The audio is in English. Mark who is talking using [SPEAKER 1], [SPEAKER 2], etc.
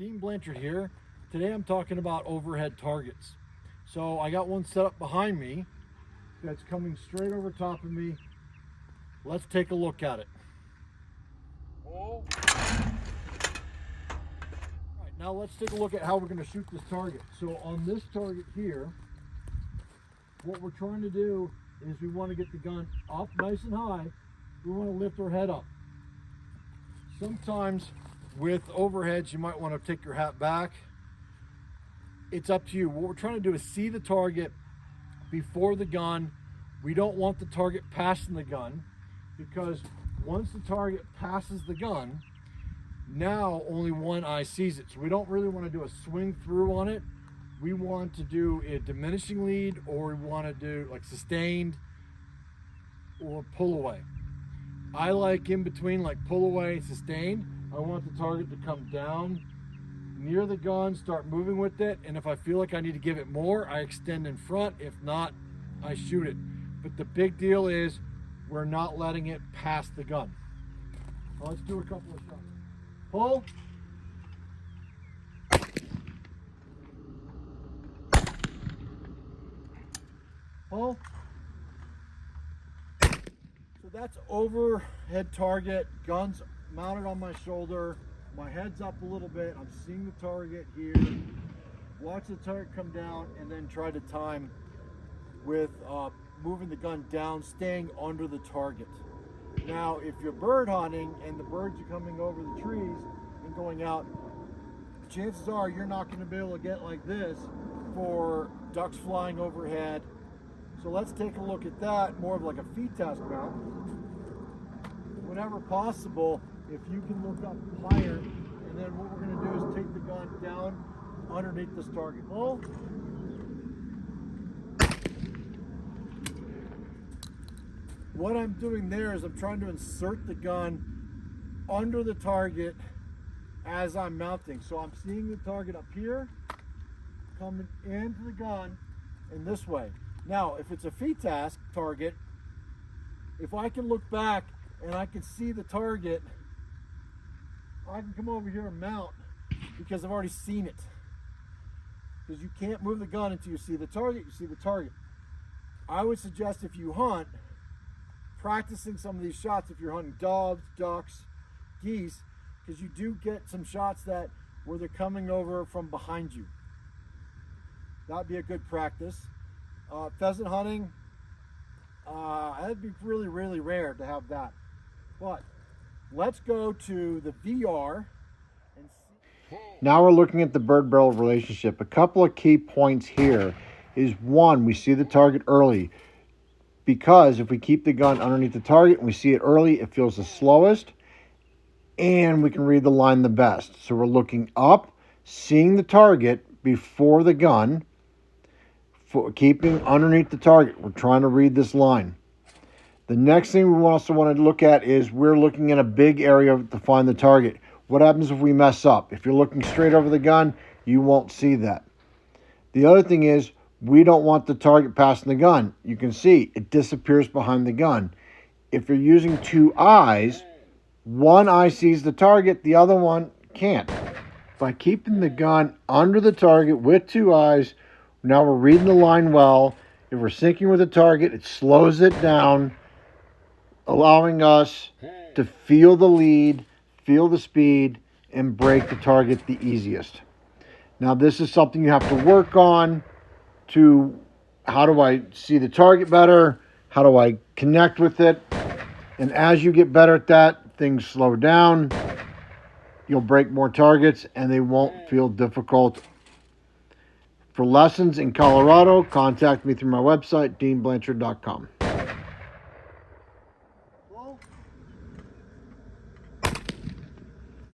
[SPEAKER 1] Dean Blanchard here. Today I'm talking about overhead targets. So I got one set up behind me that's coming straight over top of me. Let's take a look at it. All right, now let's take a look at how we're going to shoot this target. So on this target here, what we're trying to do is we want to get the gun up nice and high. We want to lift our head up. Sometimes with overheads, you might want to take your hat back. It's up to you. What we're trying to do is see the target before the gun. We don't want the target passing the gun, because once the target passes the gun, now only one eye sees it. So we don't really want to do a swing through on it. We want to do a diminishing lead, or we want to do like sustained or pull away. I like in between, like pull away and sustained. I want the target to come down near the gun, start moving with it, and if I feel like I need to give it more, I extend in front. If not, I shoot it. But the big deal is we're not letting it pass the gun. Let's do a couple of shots. Pull. Pull. So that's overhead target, guns mounted on my shoulder, my head's up a little bit, I'm seeing the target here, watch the target come down, and then try to time with moving the gun down, staying under the target. Now, if you're bird hunting and the birds are coming over the trees and going out, chances are you're not going to be able to get like this for ducks flying overhead. So let's take a look at that, more of like a feed task mount. Whenever possible, if you can look up higher, and then what we're going to do is take the gun down underneath this target. Oh. What I'm doing there is I'm trying to insert the gun under the target as I'm mounting. So I'm seeing the target up here, coming into the gun in this way. Now, if it's a feed task target, if I can look back and I can see the target, I can come over here and mount, because I've already seen it. Because you can't move the gun until you see the target. You see the target. I would suggest, if you hunt, practicing some of these shots if you're hunting doves, ducks, geese, because you do get some shots that where they're coming over from behind you. That'd be a good practice. Pheasant hunting, that'd be really, really rare to have that. But let's go to the VR and see. Now we're looking at the bird-barrel relationship. A couple of key points here is, one, we see the target early, because if we keep the gun underneath the target and we see it early, it feels the slowest, and we can read the line the best. So we're looking up, seeing the target before the gun, for keeping underneath the target. We're trying to read this line. The next thing we also want to look at is we're looking in a big area to find the target. What happens if we mess up? If you're looking straight over the gun, you won't see that. The other thing is, we don't want the target passing the gun. You can see it disappears behind the gun. If you're using two eyes, one eye sees the target, the other one can't. By keeping the gun under the target with two eyes, now we're reading the line well. If we're syncing with the target, it slows it down, allowing us to feel the lead, feel the speed, and break the target the easiest. Now, this is something you have to work on to, how do I see the target better? How do I connect with it? And as you get better at that, things slow down. You'll break more targets, and they won't feel difficult. For lessons in Colorado, contact me through my website, deanblanchard.com.